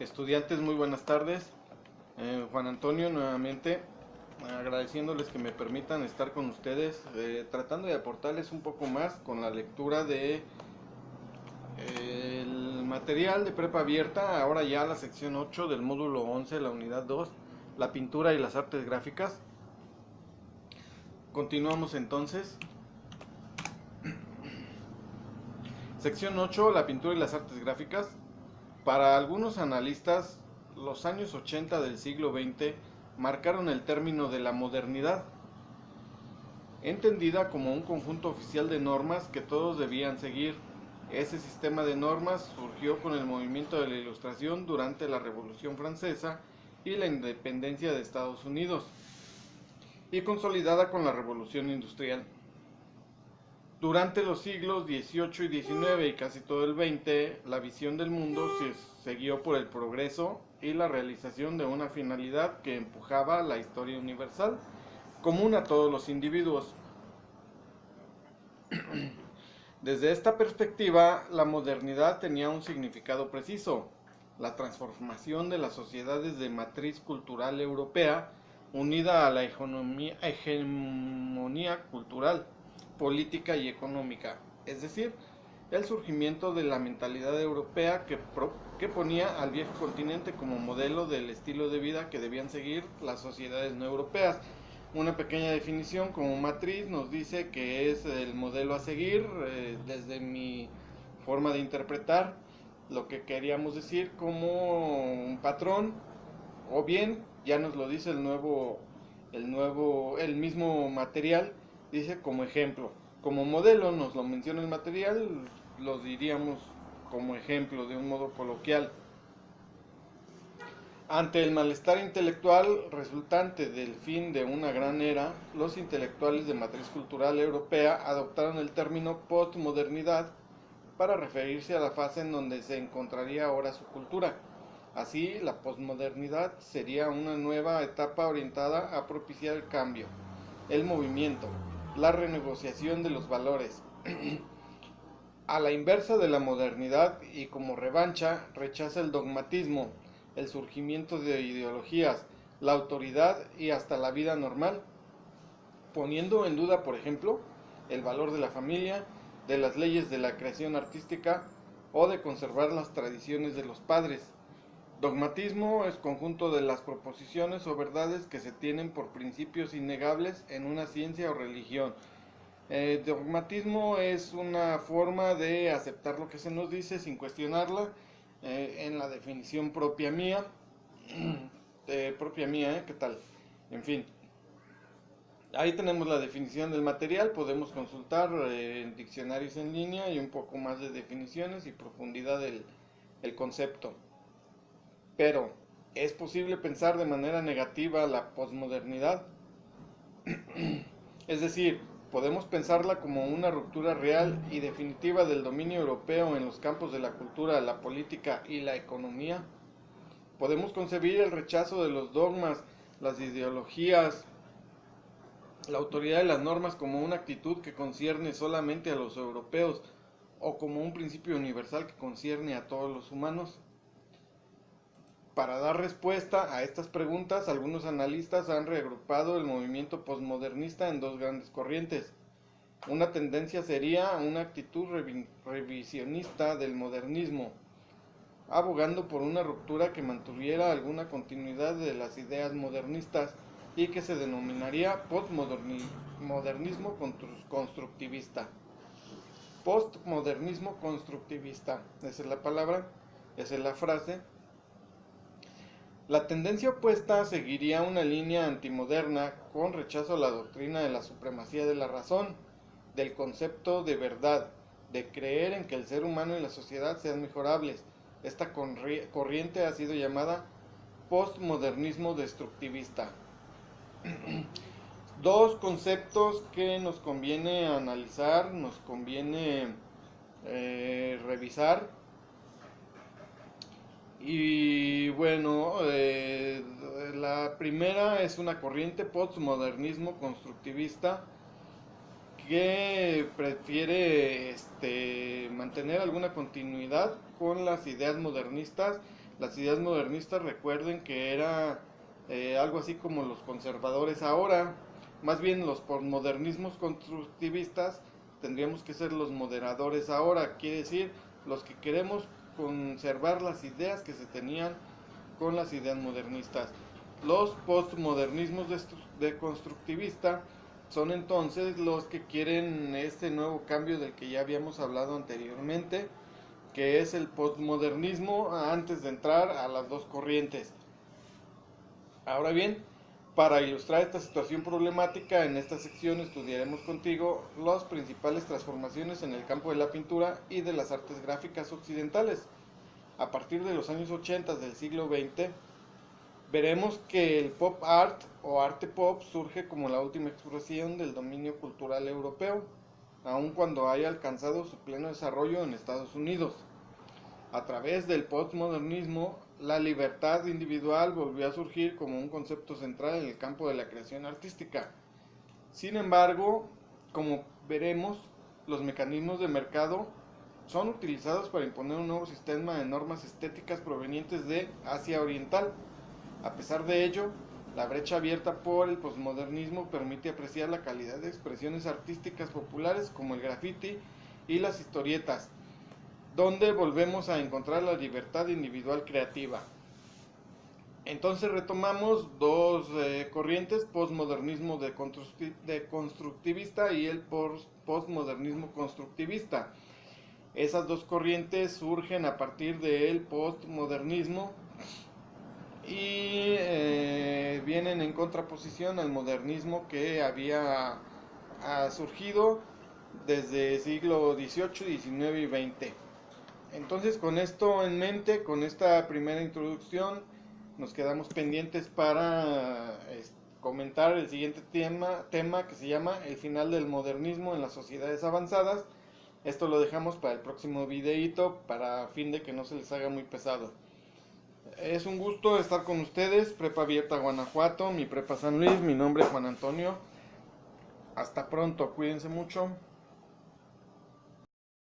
Estudiantes, muy buenas tardes. Juan Antonio, nuevamente, agradeciéndoles que me permitan estar con ustedes, tratando de aportarles un poco más con la lectura de el material de prepa abierta, ahora ya la sección 8 del módulo 11, la unidad 2, la pintura y las artes gráficas. Continuamos entonces. Sección 8, la pintura y las artes gráficas. Para algunos analistas, los años 80 del siglo XX marcaron el término de la modernidad, entendida como un conjunto oficial de normas que todos debían seguir. Ese sistema de normas surgió con el movimiento de la Ilustración durante la Revolución Francesa y la independencia de Estados Unidos, y consolidada con la Revolución Industrial. Durante los siglos XVIII y XIX y casi todo el XX, la visión del mundo se guió por el progreso y la realización de una finalidad que empujaba la historia universal, común a todos los individuos. Desde esta perspectiva, la modernidad tenía un significado preciso: la transformación de las sociedades de matriz cultural europea, unida a la hegemonía cultural, política y económica, es decir, el surgimiento de la mentalidad europea que ponía al viejo continente como modelo del estilo de vida que debían seguir las sociedades no europeas. Una pequeña definición como matriz nos dice que es el modelo a seguir, desde mi forma de interpretar lo que queríamos decir como un patrón, o bien ya nos lo dice el mismo material, dice como ejemplo. Como modelo nos lo menciona el material, lo diríamos como ejemplo de un modo coloquial. Ante el malestar intelectual resultante del fin de una gran era, los intelectuales de matriz cultural europea adoptaron el término postmodernidad para referirse a la fase en donde se encontraría ahora su cultura. Así, la posmodernidad sería una nueva etapa orientada a propiciar el cambio, el movimiento, la renegociación de los valores. A la inversa de la modernidad, y como revancha, rechaza el dogmatismo, el surgimiento de ideologías, la autoridad y hasta la vida normal, poniendo en duda, por ejemplo, el valor de la familia, de las leyes de la creación artística o de conservar las tradiciones de los padres. Dogmatismo es conjunto de las proposiciones o verdades que se tienen por principios innegables en una ciencia o religión. Dogmatismo es una forma de aceptar lo que se nos dice sin cuestionarla, en la definición propia mía, ¿qué tal? En fin, ahí tenemos la definición del material, podemos consultar en diccionarios en línea y un poco más de definiciones y profundidad del concepto. Pero, ¿es posible pensar de manera negativa la posmodernidad? Es decir, ¿podemos pensarla como una ruptura real y definitiva del dominio europeo en los campos de la cultura, la política y la economía? ¿Podemos concebir el rechazo de los dogmas, las ideologías, la autoridad de las normas como una actitud que concierne solamente a los europeos o como un principio universal que concierne a todos los humanos? Para dar respuesta a estas preguntas, algunos analistas han reagrupado el movimiento posmodernista en dos grandes corrientes. Una tendencia sería una actitud revisionista del modernismo, abogando por una ruptura que mantuviera alguna continuidad de las ideas modernistas y que se denominaría postmodernismo constructivista. Postmodernismo constructivista, esa es la palabra, esa es la frase. La tendencia opuesta seguiría una línea antimoderna con rechazo a la doctrina de la supremacía de la razón, del concepto de verdad, de creer en que el ser humano y la sociedad sean mejorables. Esta corriente ha sido llamada postmodernismo destructivista. Dos conceptos que nos conviene analizar, nos conviene revisar. Y bueno, la primera es una corriente postmodernismo constructivista que prefiere mantener alguna continuidad con las ideas modernistas, Las ideas modernistas, recuerden que era algo así como los conservadores ahora. Más bien los posmodernismos constructivistas tendríamos que ser los moderadores ahora, quiere decir los que queremos conservar las ideas que se tenían con las ideas modernistas. Los postmodernismos de constructivista son entonces los que quieren este nuevo cambio del que ya habíamos hablado anteriormente, que es el postmodernismo, antes de entrar a las dos corrientes. Ahora bien, para ilustrar esta situación problemática, en esta sección estudiaremos contigo las principales transformaciones en el campo de la pintura y de las artes gráficas occidentales. A partir de los años 80 del siglo XX, veremos que el pop art o arte pop surge como la última expresión del dominio cultural europeo, aun cuando haya alcanzado su pleno desarrollo en Estados Unidos. A través del postmodernismo, la libertad individual volvió a surgir como un concepto central en el campo de la creación artística. Sin embargo, como veremos, los mecanismos de mercado son utilizados para imponer un nuevo sistema de normas estéticas provenientes de Asia Oriental. A pesar de ello, la brecha abierta por el postmodernismo permite apreciar la calidad de expresiones artísticas populares como el graffiti y las historietas, donde volvemos a encontrar la libertad individual creativa. Entonces retomamos dos corrientes, postmodernismo de constructivista y el postmodernismo constructivista. Esas dos corrientes surgen a partir del postmodernismo y vienen en contraposición al modernismo que había surgido desde el siglo XVIII, XIX y XX. Entonces, con esto en mente, con esta primera introducción, nos quedamos pendientes para comentar el siguiente tema que se llama el final del modernismo en las sociedades avanzadas. Esto lo dejamos para el próximo videíto, para fin de que no se les haga muy pesado. Es un gusto estar con ustedes, Prepa Abierta Guanajuato, mi Prepa San Luis, mi nombre es Juan Antonio. Hasta pronto, cuídense mucho.